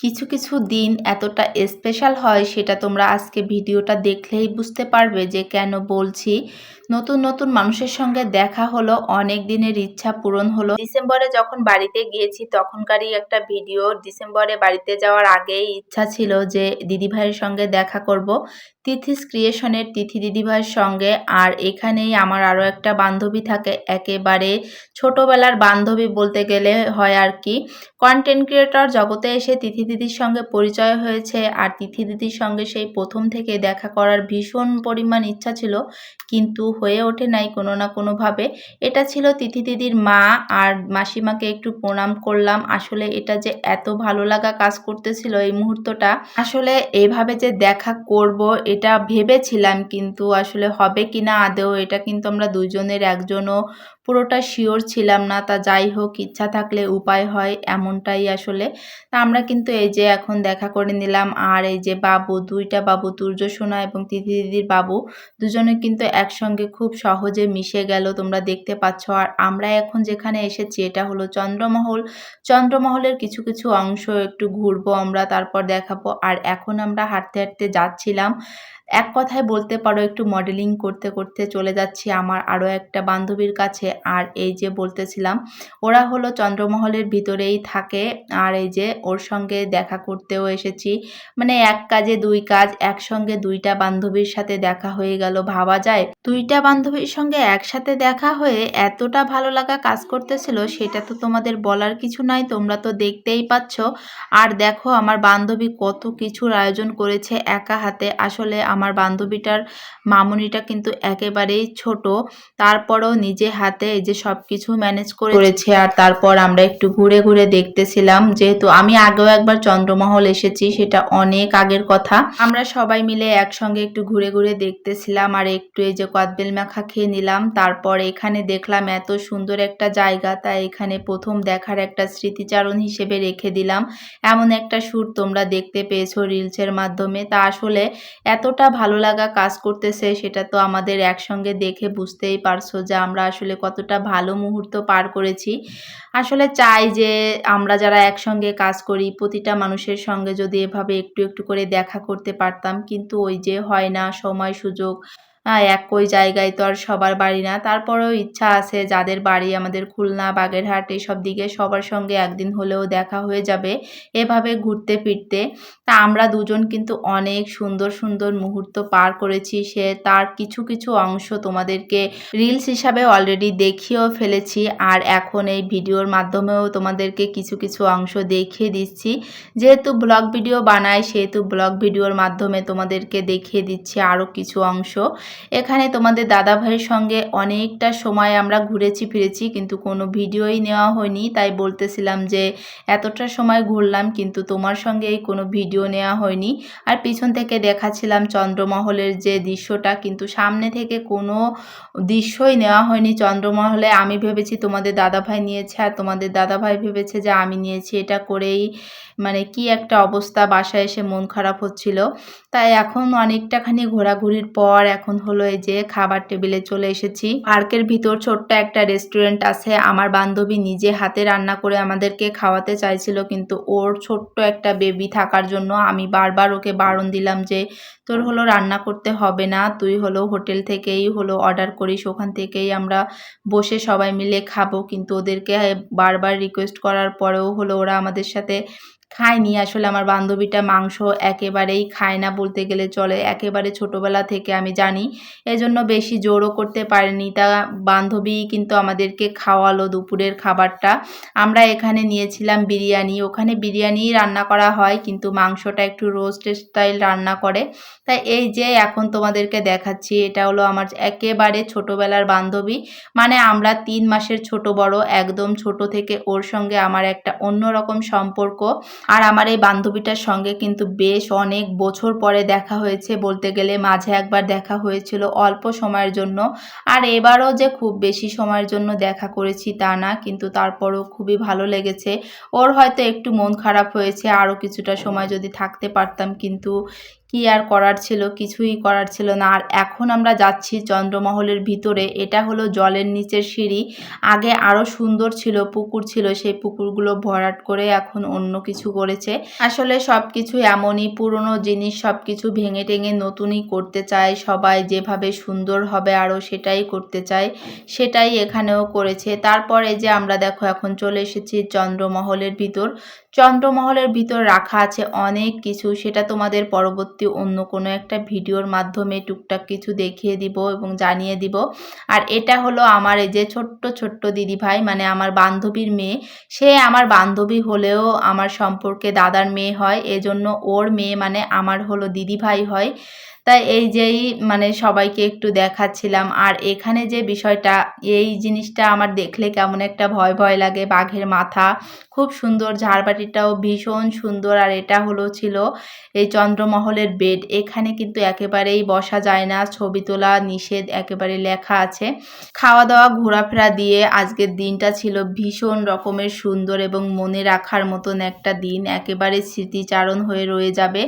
কিছু, কিছু দিন এতটা স্পেশাল হয় সেটা তোমরা আজকে ভিডিওটা দেখলেই বুঝতে পারবে যে কেন বলছি। নতুন, নতুন মানুষের সঙ্গে দেখা হলো, অনেক দিনের ইচ্ছা পূরণ হলো। ডিসেম্বরে যখন বাড়িতে গিয়েছি তখনকারই একটা ভিডিও। ডিসেম্বরে বাড়িতে যাওয়ার আগেই ইচ্ছা ছিল যে দিদিভাইয়ের সঙ্গে দেখা করব। তিথিস ক্রিয়েশনের তিথি দিদিভাইয়ের সঙ্গে। আর এখানেই আমার আরও একটা বান্ধবী থাকে, একেবারে ছোটবেলার বান্ধবী বলতে গেলে হয় আর কি। কন্টেন্ট ক্রিয়েটর জগতে এসে তিথি দিদির সঙ্গে পরিচয় হয়েছে। আর তিথি দিদির সঙ্গে সেই প্রথম থেকে দেখা করার ভীষণ পরিমাণ ইচ্ছা ছিল, কিন্তু হয়ে ওঠে নাই কোনো না কোনোভাবে। এটা ছিল তিথি দিদির মা, আর মাসিমাকে একটু প্রণাম করলাম। আসলে এটা যে এত ভালো লাগা কাজ করতেছিল এই মুহূর্তটা, আসলে এভাবে যে দেখা করব এটা ভেবেছিলাম, কিন্তু আসলে হবে কিনা আদৌ এটা কিন্তু আমরা দুইজনের একজনও পুরোটা শিওর ছিলাম না। তা যাই হোক, ইচ্ছা থাকলে উপায় হয়, এমনটাই আসলে। তা আমরা কিন্তু এই যে এখন দেখা করে নিলাম। আর এই যে বাবু, দুইটা বাবু, তুর্য সোনা এবং তিথি দিদির বাবু, দুজনে কিন্তু একসঙ্গে খুব সহজে মিশে গেল, তোমরা দেখতে পাচ্ছ। আর আমরা এখন যেখানে এসেছি এটা হলো চন্দ্রমহল। চন্দ্রমহলের কিছু কিছু অংশ একটু ঘুরবো আমরা, তারপর দেখাবো। আর এখন আমরা হাঁটতে হাঁটতে যাচ্ছিলাম, এক কথায় বলতে পারো একটু মডেলিং করতে করতে চলে যাচ্ছি আমার আরও একটা বান্ধবীর কাছে। আর এই যে বলতেছিলাম, ওরা হলো চন্দ্রমহলের ভিতরেই থাকে। আর এই যে ওর সঙ্গে দেখা করতেও এসেছি, মানে এক কাজে দুই কাজ, একসঙ্গে দুইটা বান্ধবীর সাথে দেখা হয়ে গেল। ভাবা যায় দুইটা বান্ধবীর সঙ্গে একসাথে দেখা হয়ে এতটা ভালো লাগা কাজ করতেছিল, সেটা তো তোমাদের বলার কিছু নাই, তোমরা তো দেখতেই পাচ্ছ। আর দেখো আমার বান্ধবী কত কিছুর আয়োজন করেছে একা হাতে। আসলে আমার বান্ধবীটার মামুনিটা কিন্তু একেবারেই ছোট, তারপরও নিজে হাতে এই যে সব কিছু ম্যানেজ করেছে। আর তারপর আমরা একটু ঘুরে ঘুরে দেখতেছিলাম, যেহেতু আমি আগেও একবার চন্দ্রমহল এসেছি, সেটা অনেক আগের কথা। আমরা সবাই মিলে একসঙ্গে একটু ঘুরে ঘুরে দেখতেছিলাম আর একটু এই যে কদবেল মাখা খেয়ে নিলাম। তারপর এখানে দেখলাম এত সুন্দর একটা জায়গা, তাই এখানে প্রথম দেখার একটা স্মৃতিচারণ হিসেবে রেখে দিলাম। এমন একটা শ্যুট তোমরা দেখতে পেয়েছো রিলসের মাধ্যমে। তা আসলে এতটা ভালো লাগা কাজ করতেছে সেটা তো আমাদের একসঙ্গে দেখে বুঝতেই পারছো যে আমরা আসলে কতটা ভালো মুহূর্ত পার করেছি। আসলে চাই যে আমরা যারা একসঙ্গে কাজ করি প্রতিটা মানুষের সঙ্গে যদি এভাবে একটু একটু করে দেখা করতে পারতাম, কিন্তু ওই যে হয় না সময় সুযোগ। একই জায়গায় তো আর সবার বাড়ি না, তারপরেও ইচ্ছা আছে যাদের বাড়ি আমাদের খুলনা, বাগেরহাট এসব দিকে, সবার সঙ্গে একদিন হলেও দেখা হয়ে যাবে এভাবে ঘুরতে ফিরতে। তা আমরা দুজন কিন্তু অনেক সুন্দর সুন্দর মুহূর্ত পার করেছি, সে তার কিছু কিছু অংশ তোমাদেরকে রিলস হিসাবে অলরেডি দেখিয়েও ফেলেছি। আর এখন এই ভিডিওর মাধ্যমেও তোমাদেরকে কিছু কিছু অংশ দেখিয়ে দিচ্ছি। যেহেতু ব্লগ ভিডিও বানাই, সেহেতু ব্লগ ভিডিওর মাধ্যমে তোমাদেরকে দেখিয়ে দিচ্ছি আরও কিছু অংশ। এখানে তোমাদের দাদা ভাইয়ের সঙ্গে অনেকটা সময় আমরা ঘুরেছি ফিরেছি, কিন্তু কোনো ভিডিওই নেওয়া হয়নি। তাই বলতেছিলাম যে এতটা সময় ঘুরলাম কিন্তু তোমার সঙ্গে এই কোনো ভিডিও নেওয়া হয়নি। আর পিছন থেকে দেখাচ্ছিলাম চন্দ্রমহলের যে দৃশ্যটা, কিন্তু সামনে থেকে কোনো দৃশ্যই নেওয়া হয়নি চন্দ্রমহলে। আমি ভেবেছি তোমাদের দাদাভাই নিয়েছে, আর তোমাদের দাদাভাই ভেবেছে যে আমি নিয়েছি। এটা করেই মানে কি একটা অবস্থা, বাসায় এসে মন খারাপ হচ্ছিল। তাই এখন অনেকটাখানি ঘোরাঘুরির পর এখন হলো এই যে খাবার টেবিলে চলে এসেছি। পার্কের ভিতর ছোট্ট একটা রেস্টুরেন্ট আছে, আমার বান্ধবী নিজে হাতে রান্না করে আমাদেরকে খাওয়াতে চাইছিল, কিন্তু ওর ছোট্ট একটা বেবি থাকার জন্য আমি বারবার ওকে বারণ দিলাম যে তোর হলো রান্না করতে হবে না, তুই হলো হোটেল থেকেই হলো অর্ডার করিস, ওখান থেকেই আমরা বসে সবাই মিলে খাবো। কিন্তু ওদেরকে বারবার রিকোয়েস্ট করার পরেও হলো ওরা আমাদের সাথে খায়নি। আসলে আমার বান্ধবীটা মাংস একেবারেই খায় না বলতে গেলে চলে, একেবারে ছোটোবেলা থেকে আমি জানি, এজন্য বেশি জোরও করতে পারিনি। তা বান্ধবী কিন্তু আমাদেরকে খাওয়ালো দুপুরের খাবারটা। আমরা এখানে নিয়েছিলাম বিরিয়ানি, ওখানে বিরিয়ানিই রান্না করা হয় কিন্তু মাংসটা একটু রোস্ট স্টাইল রান্না করে। তাই এই যে এখন তোমাদেরকে দেখাচ্ছি, এটা হলো আমার একেবারে ছোটোবেলার বান্ধবী, মানে আমরা 3 মাসের ছোট বড়, একদম ছোট থেকে ওর সঙ্গে আমার একটা অন্যরকম সম্পর্ক। আর আমার এই বান্ধবীটার সঙ্গে কিন্তু বেশ অনেক বছর পরে দেখা হয়েছে বলতে গেলে। মাঝে একবার দেখা হয়েছিল অল্প সময়ের জন্য, আর এবারও যে খুব বেশি সময়ের জন্য দেখা করেছি তা না, কিন্তু তারপরও খুবই ভালো লেগেছে। ওর হয়তো একটু মন খারাপ হয়েছে, আরও কিছুটা সময় যদি থাকতে পারতাম, কিন্তু কি আর করার ছিল, কিছুই করার ছিল না। আর এখন আমরা যাচ্ছি চন্দ্রমহলের ভিতরে। এটা হলো জলের নিচের সিঁড়ি। আগে আরো সুন্দর ছিল, পুকুর ছিল, সেই পুকুরগুলো ভরাট করে এখন অন্য কিছু করেছে। আসলে সবকিছু এমনই, পুরনো জিনিস সবকিছু ভেঙে টেঙে নতুনই করতে চায় সবাই, যেভাবে সুন্দর হবে আরো সেটাই করতে চায়, সেটাই এখানেও করেছে। তারপর এই যে আমরা দেখো এখন চলে এসেছি চন্দ্রমহলের ভিতর। চন্দ্রমহলের ভিতর রাখা আছে অনেক কিছু, সেটা তোমাদের পরবর্তী অন্য কোনো একটা ভিডিওর মাধ্যমে টুকটাক কিছু দেখিয়ে দিব এবং জানিয়ে দিব। আর এটা হলো আমার এই যে ছোট্ট ছোট্ট দিদিভাই, মানে আমার বান্ধবীর মেয়ে। সে আমার বান্ধবী হলেও আমার সম্পর্কে দাদার মেয়ে হয়, এজন্য ওর মেয়ে মানে আমার হলো দিদিভাই হয়। তাই এই যেই মানে সবাইকে একটু দেখাচ্ছিলাম। আর এখানে যে বিষয়টা, এই জিনিসটা আমার দেখলে কেমন একটা ভয় ভয় লাগে। বাঘের মাথা খুব সুন্দর, ঝাড়বাতিটাও ভীষণ সুন্দর। আর এটা হলো ছিল এই চন্দ্রমহলের বেড। এখানে কিন্তু একেবারেই বসা যায় না, ছবি তোলা নিষেধ একেবারে লেখা আছে। খাওয়া দাওয়া ঘোরাফেরা দিয়ে আজকের দিনটা ছিল ভীষণ রকমের সুন্দর এবং মনে রাখার মতন একটা দিন, একেবারে স্মৃতিচারণ হয়ে রয়ে যাবে।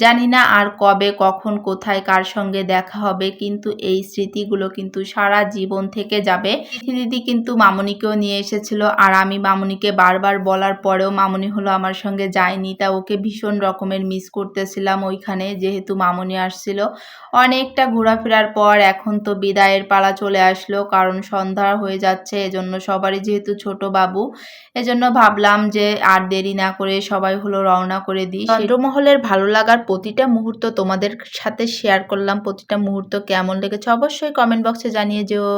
জানি না আর কবে কখন কোথায় কার সঙ্গে দেখা হবে, কিন্তু এই স্মৃতিগুলো কিন্তু সারা জীবন থেকে যাবে। দিদি কিন্তু মামুনিকেও নিয়ে এসেছিল, আর আমি মামুনিকে বারবার বলার পরেও মামুনি হলো আমার সঙ্গে যায়নি। তা ওকে ভীষণ রকমের মিস করতেছিলাম ওইখানে, যেহেতু মামুনি আসছিল। অনেকটা ঘোরাফেরার পর এখন তো বিদায়ের পালা চলে আসলো, কারণ সন্ধ্যা হয়ে যাচ্ছে। এজন্য সবারই যেহেতু ছোট বাবু, এজন্য ভাবলাম যে আর দেরি না করে সবাই হলো রওনা করে দিই। চন্দ্রমহলের ভালো লাগার প্রতিটা মুহূর্ত তোমাদের সাথে শেয়ার করলাম। প্রতিটা মুহূর্ত কেমন লেগেছে অবশ্যই কমেন্ট বক্সে জানিয়ে যেও।